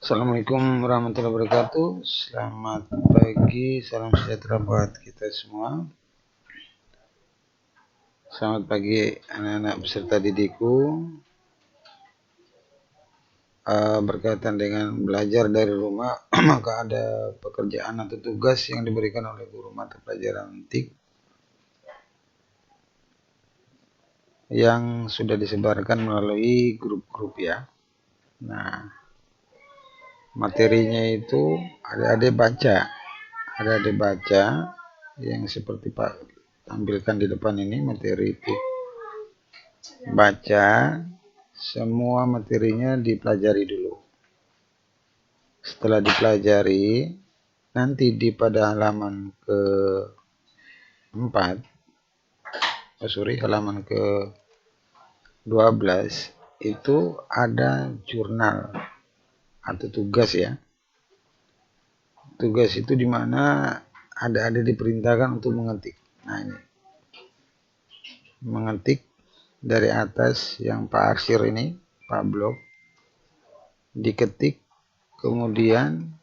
Assalamualaikum warahmatullahi wabarakatuh. Selamat pagi, salam sejahtera buat kita semua. Selamat pagi anak-anak peserta didikku. Berkaitan dengan belajar dari rumah, maka ada pekerjaan atau tugas yang diberikan oleh guru mata pelajaran TIK yang sudah disebarkan melalui grup-grup ya. Nah, materinya itu adik-adik baca yang seperti Pak tampilkan di depan ini, materi TIK. Baca semua materinya, dipelajari dulu. Setelah dipelajari, nanti pada halaman halaman ke 12 itu ada jurnal atau tugas ya. Tugas itu dimana ada diperintahkan untuk mengetik. Nah ini, mengetik dari atas yang Pak Arsir ini, Pak Blok, diketik, kemudian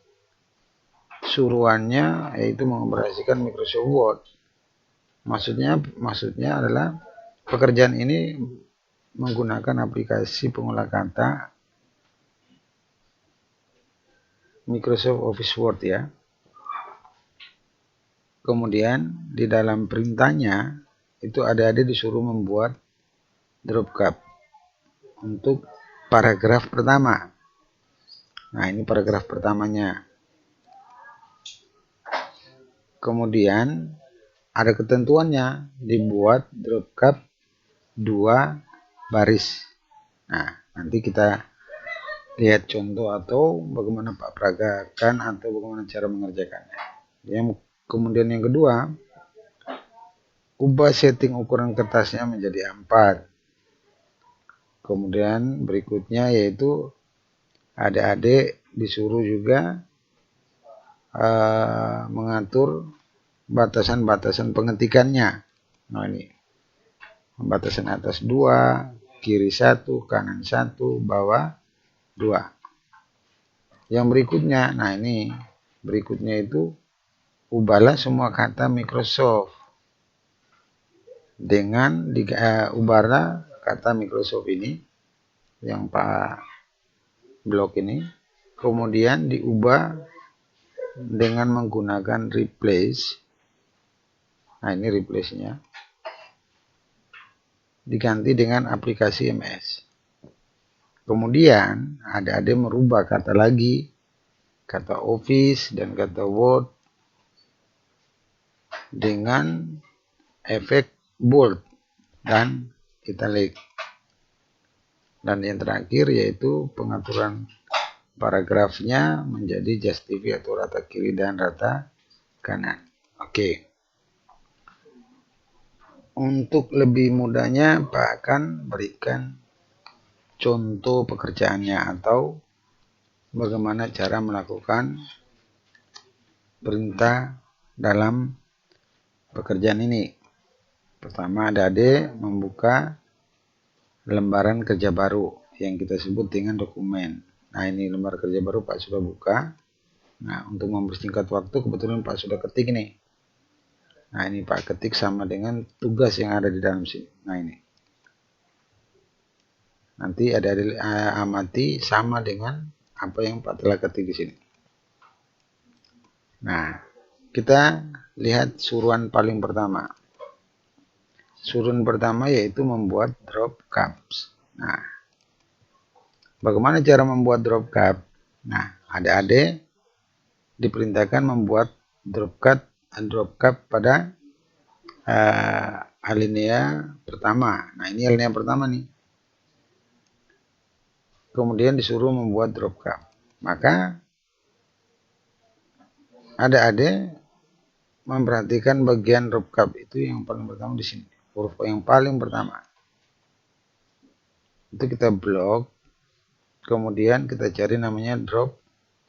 suruhannya yaitu mengoperasikan Microsoft Word. Maksudnya adalah pekerjaan ini menggunakan aplikasi pengolah kata Microsoft Office Word ya. Kemudian di dalam perintahnya itu adik-adik disuruh membuat drop cap untuk paragraf pertama. Nah, ini paragraf pertamanya. Kemudian ada ketentuannya, dibuat drop cap 2 baris. Nah, nanti kita lihat contoh atau bagaimana Pak peragakan atau bagaimana cara mengerjakannya. Kemudian yang kedua, ubah setting ukuran kertasnya menjadi A4. Kemudian berikutnya yaitu adik-adik disuruh juga mengatur batasan-batasan pengetikannya. Nah ini, batasan atas 2, kiri 1, kanan 1, bawah 2. Yang berikutnya, nah ini berikutnya itu ubahlah semua kata Microsoft dengan ubahlah kata Microsoft ini yang Pak Blok ini, kemudian diubah dengan menggunakan replace. Nah ini replace-nya diganti dengan aplikasi MS. Kemudian adik-adik merubah kata lagi, kata Office dan kata Word dengan efek bold dan italic. Dan yang terakhir yaitu pengaturan paragrafnya menjadi justify atau rata kiri dan rata kanan. Oke. Untuk lebih mudahnya Pak akan berikan contoh pekerjaannya atau bagaimana cara melakukan perintah dalam pekerjaan ini. Pertama, adik-adik membuka lembaran kerja baru yang kita sebut dengan dokumen. Nah ini lembar kerja baru Pak sudah buka. Nah untuk mempersingkat waktu kebetulan Pak sudah ketik nih. Nah ini Pak ketik sama dengan tugas yang ada di dalam sini. Nah ini. Nanti adik-adik amati sama dengan apa yang Pak telah ketik di sini. Nah kita lihat suruhan paling pertama. Suruhan pertama yaitu membuat drop caps. Nah, bagaimana cara membuat drop cap? Nah, adik-adik diperintahkan membuat drop cap pada alinea pertama. Nah, ini alinea pertama nih. Kemudian disuruh membuat drop cap. Maka adik-adik memperhatikan bagian drop cap itu yang paling pertama di sini. Huruf yang paling pertama. Itu kita blok. Kemudian kita cari namanya drop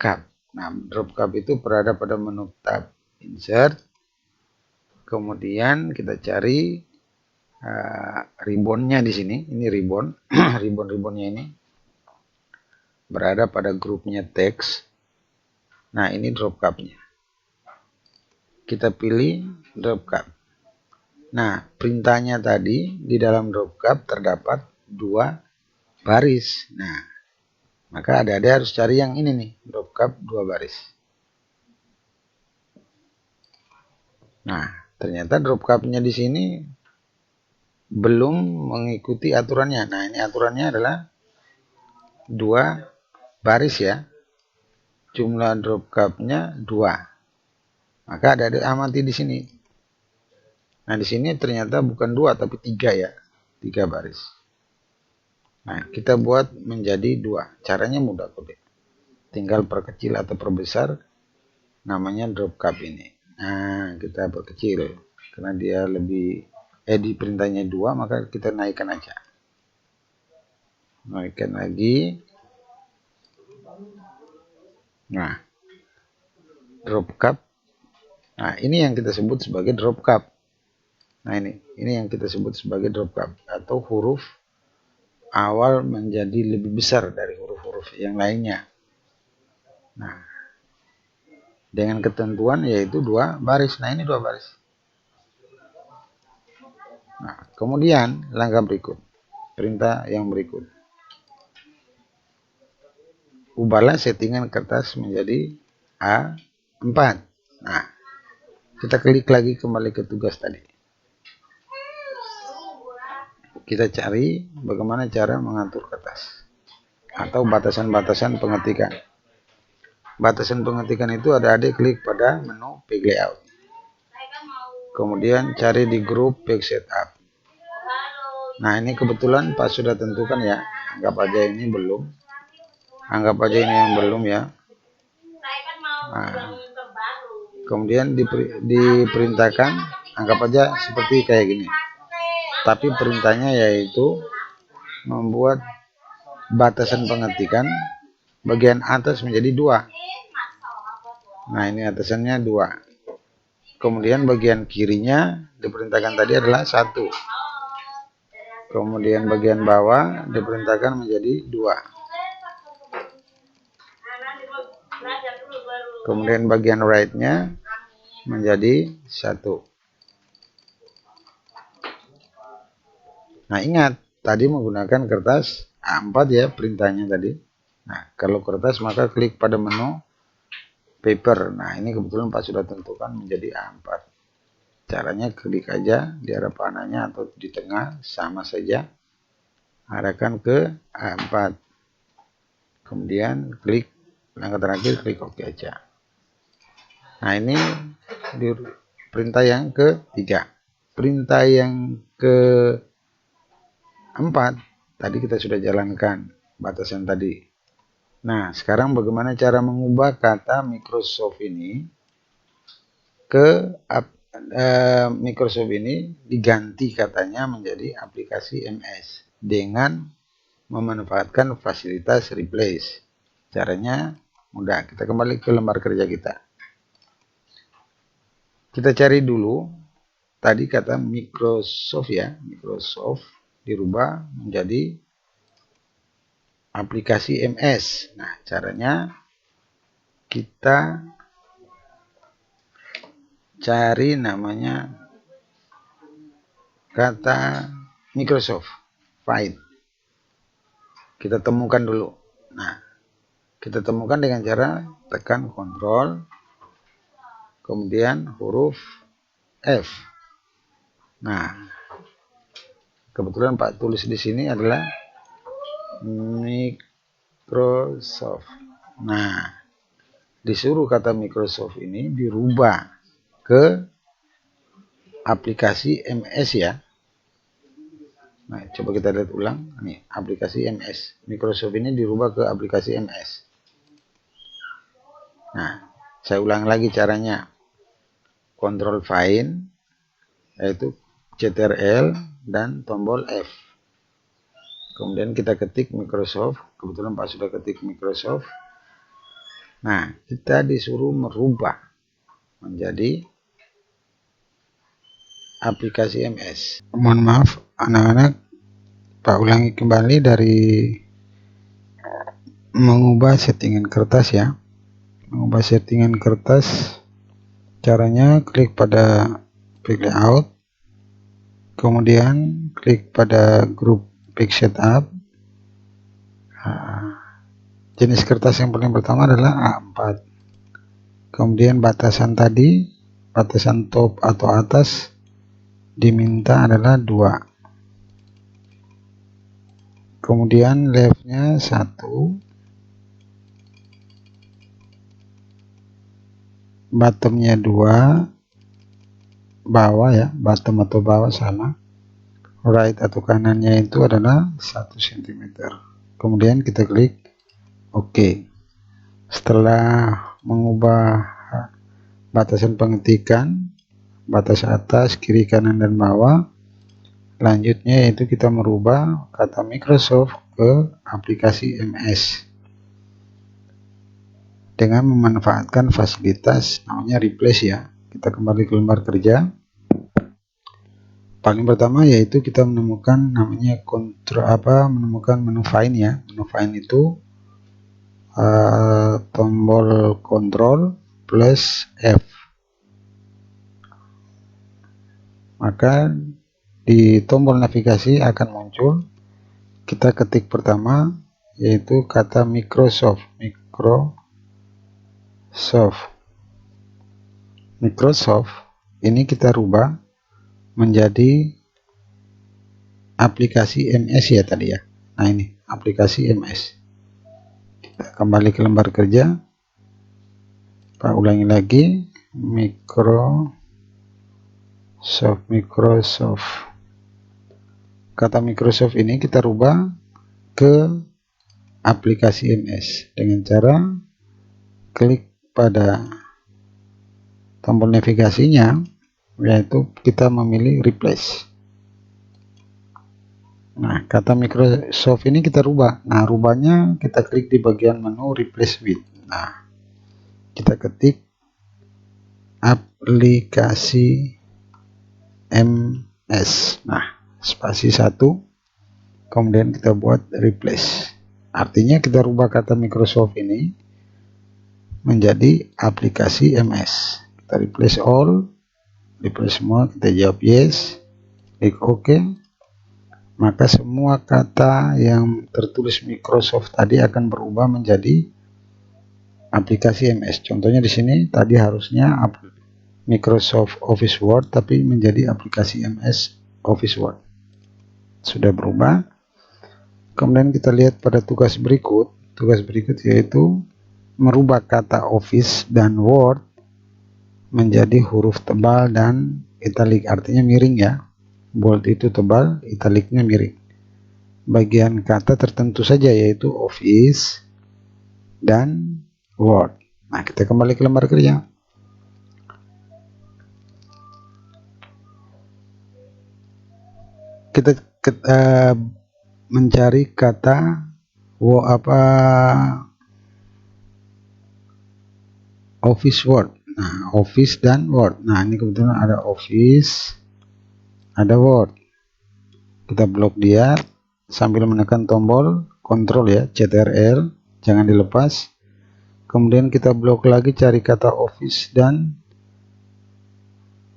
cap. Nah, drop cap itu berada pada menu tab insert. Kemudian kita cari ribbonnya di sini. Ini ribbon, ribbon-ribbonnya ini. berada pada grupnya teks. Nah, ini drop cupnya. Kita pilih drop cup. Nah, perintahnya tadi di dalam drop cup terdapat 2 baris. Nah, maka adik-adik harus cari yang ini nih, drop cup 2 baris. Nah, ternyata drop cupnya di sini belum mengikuti aturannya. Nah, ini aturannya adalah 2 baris ya. Jumlah drop cupnya 2. Maka ada amati di sini. Nah, di sini ternyata bukan 2 tapi 3 ya. 3 baris. Nah, kita buat menjadi 2. Caranya mudah kok. Tinggal perkecil atau perbesar namanya drop cup ini. Nah, kita perkecil karena dia lebih di perintahnya 2, maka kita naikkan aja. Naikkan lagi. Nah, drop cup. Nah, ini yang kita sebut sebagai drop cup. Nah, ini yang kita sebut sebagai drop cup atau huruf awal menjadi lebih besar dari huruf-huruf yang lainnya. Nah, dengan ketentuan yaitu 2 baris. Nah, ini 2 baris. Nah, kemudian langkah berikut, perintah yang berikut. Ubahlah settingan kertas menjadi A4. Nah, kita klik lagi kembali ke tugas tadi. Kita cari bagaimana cara mengatur kertas atau batasan-batasan pengetikan. Batasan pengetikan itu adik-adik klik pada menu page layout. Kemudian cari di grup page setup. Nah, ini kebetulan Pak sudah tentukan ya. Anggap aja ini belum. Anggap aja ini yang belum ya. Nah, kemudian diperintahkan, anggap aja seperti kayak gini. Tapi perintahnya yaitu membuat batasan pengetikan bagian atas menjadi 2. Nah, ini atasannya 2. Kemudian bagian kirinya diperintahkan tadi adalah 1. Kemudian bagian bawah diperintahkan menjadi 2. Kemudian bagian right-nya menjadi 1. Nah, ingat tadi menggunakan kertas A4 ya perintahnya tadi. Nah, kalau kertas maka klik pada menu paper. Nah, ini kebetulan Pak sudah tentukan menjadi A4. Caranya klik aja di arah panahnya atau di tengah sama saja. Arahkan ke A4. Kemudian klik langkah terakhir, klik OK aja. Nah, ini di perintah yang ketiga. Perintah yang keempat tadi kita sudah jalankan batasan tadi. Nah, sekarang bagaimana cara mengubah kata Microsoft ini ke Microsoft ini diganti katanya menjadi aplikasi MS dengan memanfaatkan fasilitas replace. Caranya mudah. Kita kembali ke lembar kerja kita. Kita cari dulu tadi kata Microsoft ya. Microsoft dirubah menjadi aplikasi MS. Nah, caranya kita cari namanya kata Microsoft, find. Kita temukan dulu. Nah, kita temukan dengan cara tekan Ctrl, kemudian huruf F. Nah, kebetulan Pak tulis di sini adalah Microsoft. Nah, disuruh kata Microsoft ini dirubah ke aplikasi MS ya. Nah, coba kita lihat ulang. Nih, aplikasi MS. Microsoft ini dirubah ke aplikasi MS. Nah, saya ulang lagi caranya. Ctrl Find, yaitu Ctrl dan tombol F. Kemudian kita ketik Microsoft. Kebetulan Pak sudah ketik Microsoft. Nah, kita disuruh merubah menjadi aplikasi MS. Mohon maaf anak-anak, Pak ulangi kembali dari mengubah settingan kertas ya. Mengubah settingan kertas caranya klik pada Pick Layout, kemudian klik pada grup Pick Setup. Jenis kertas yang paling pertama adalah A4. Kemudian batasan tadi, batasan top atau atas diminta adalah 2. Kemudian leftnya 1, bottomnya 2, bawah ya, bottom atau bawah sama, right atau kanannya itu adalah 1 cm. Kemudian kita klik OK. Setelah mengubah batasan pengetikan, batas atas, kiri, kanan, dan bawah, selanjutnya yaitu kita merubah kata Microsoft ke aplikasi MS dengan memanfaatkan fasilitas namanya replace ya. Kita kembali ke lembar kerja. Paling pertama yaitu kita menemukan namanya menemukan menu find ya. Menu find itu tombol kontrol plus F. Maka di tombol navigasi akan muncul, kita ketik pertama yaitu kata Microsoft. Microsoft ini kita rubah menjadi aplikasi MS ya tadi ya. Nah ini aplikasi MS. Kita kembali ke lembar kerja, Pak ulangi lagi Microsoft. Kata Microsoft ini kita rubah ke aplikasi MS dengan cara klik pada tombol navigasinya, yaitu kita memilih replace. Nah, kata Microsoft ini kita rubah. Nah, rubahnya kita klik di bagian menu replace with. Nah, kita ketik aplikasi MS. Nah, spasi 1, kemudian kita buat replace. Artinya kita rubah kata Microsoft ini menjadi aplikasi MS. Kita replace all, replace semua, kita jawab yes, klik OK. Maka semua kata yang tertulis Microsoft tadi akan berubah menjadi aplikasi MS. Contohnya di sini tadi harusnya Microsoft Office Word tapi menjadi aplikasi MS Office Word. Sudah berubah. Kemudian kita lihat pada tugas berikut. Tugas berikut yaitu merubah kata Office dan Word menjadi huruf tebal dan italic, artinya miring ya. Bold itu tebal, italicnya miring. Bagian kata tertentu saja yaitu Office dan Word. Nah, kita kembali ke lembar kerja. Kita mencari kata Office Word. Nah, Office dan Word. Nah, ini kebetulan ada Office, ada Word. Kita blok dia sambil menekan tombol kontrol ya, CTRL, jangan dilepas. Kemudian kita blok lagi, cari kata Office dan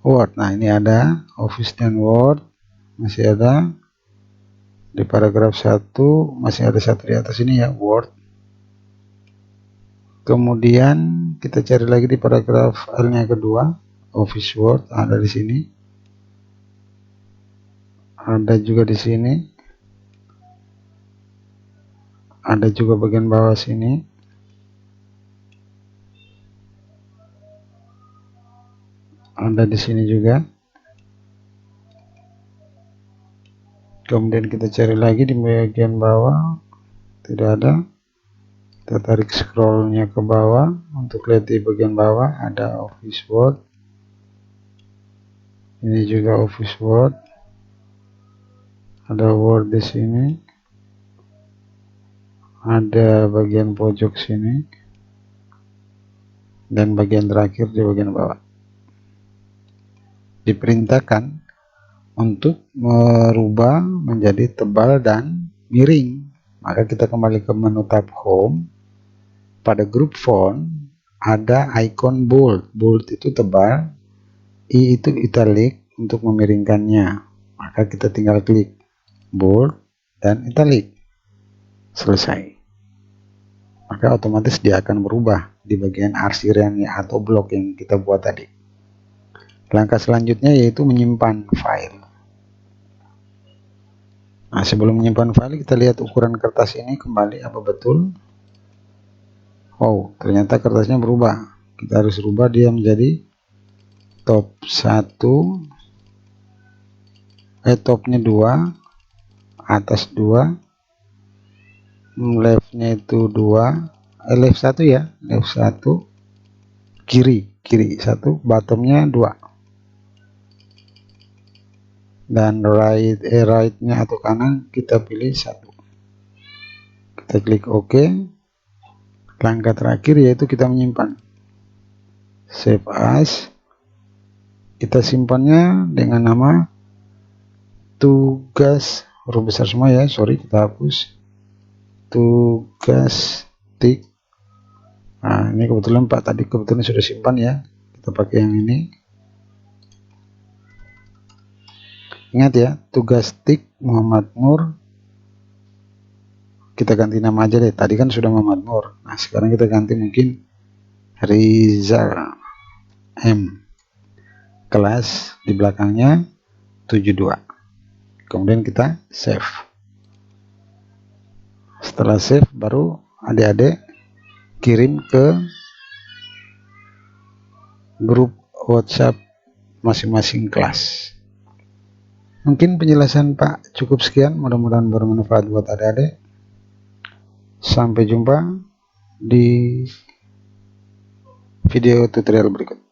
Word. Nah, ini ada Office dan Word, masih ada di paragraf 1, masih ada satu di atas ini ya, Word. Kemudian kita cari lagi di paragraf L-nya kedua, Office Word, ada di sini. Ada juga di sini. Ada juga bagian bawah sini. Ada di sini juga. Kemudian kita cari lagi di bagian bawah, tidak ada. Kita tarik scrollnya ke bawah untuk lihat di bagian bawah ada Office Word. Ini juga Office Word. Ada Word di sini. Ada bagian pojok sini. Dan bagian terakhir di bagian bawah. Diperintahkan untuk merubah menjadi tebal dan miring. Maka kita kembali ke menu tab home. Pada grup font ada icon bold. Bold itu tebal, I itu italic untuk memiringkannya. Maka kita tinggal klik bold dan italic. Selesai. Maka otomatis dia akan berubah di bagian arsirannya atau blok yang kita buat tadi. Langkah selanjutnya yaitu menyimpan file. Nah, sebelum menyimpan file, kita lihat ukuran kertas ini kembali apa betul. Oh, ternyata kertasnya berubah. Kita harus rubah dia menjadi top 1, topnya 2, atas 2, leftnya itu 2, left 1 ya, left 1, kiri 1, bottomnya 2. Dan right-nya atau kanan kita pilih 1. Kita klik OK. Langkah terakhir yaitu kita menyimpan. Save as. Kita simpannya dengan nama tugas, huruf besar semua ya, sorry, kita hapus. Tugas tik. Nah, ini kebetulan Pak tadi kebetulan sudah simpan ya. Kita pakai yang ini. Ingat ya, tugas tik Muhammad Nur. Kita ganti nama aja deh. Tadi kan sudah Muhammad Nur. Nah, sekarang kita ganti mungkin Rizal M. Kelas di belakangnya 72. Kemudian kita save. Setelah save baru adik-adik kirim ke grup WhatsApp masing-masing kelas. Mungkin penjelasan Pak cukup sekian, mudah-mudahan bermanfaat buat adik-adik. Sampai jumpa di video tutorial berikut.